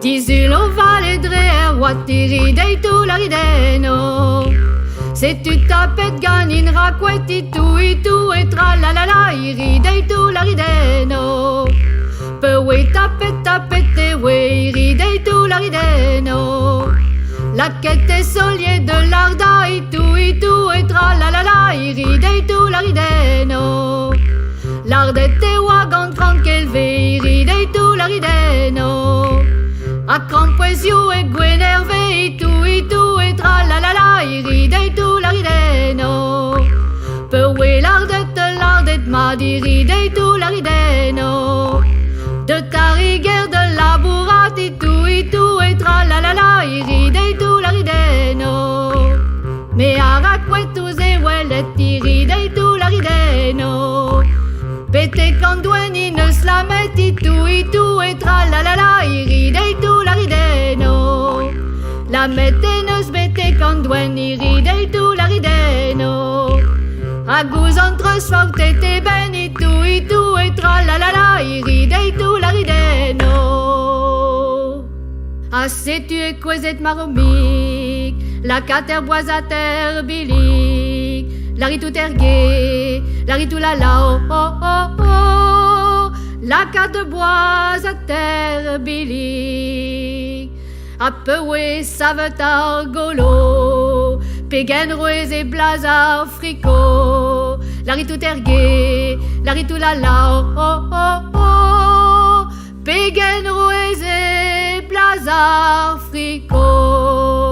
Disulo vale dreer watiri dei tu la rideno. Se tu tapet ganin raquetti tu e tra la la la iri dei tu la rideno. Per we tapete we iri dei tu la rideno. La quête solie de l'Arda et tra la la la iri dei tu la rideno. L'Ardette wagon tranquille iri dei tu la rideno. A campoesio e guenerve et tra la la la iri dei tu la rideno. Per we l'Ardette ma diri dei tu la rideno. De ta rigueur de la bourrate et tra la la la iri dei tu la rideno. Me a raquetus e wellet iri dei tu la rideno. Pete candueni ne slametti e tra la la la iri dei tu la rideno. La mette ne sbette candueni iri dei tu la rideno. Agus entre sforte te beni e tra la la la iri dei tu la rideno. Assez tu es queset maromic, la cater boise à terre bilic, la ritou tergué, la ritou la la oh oh oh oh, la cater boise à terre bilic, a peu ouais savetar golo, pégen rouez et blazar frico, la ritou tergué, la ritou la la oh oh oh oh, pégen rouez et blazar frico.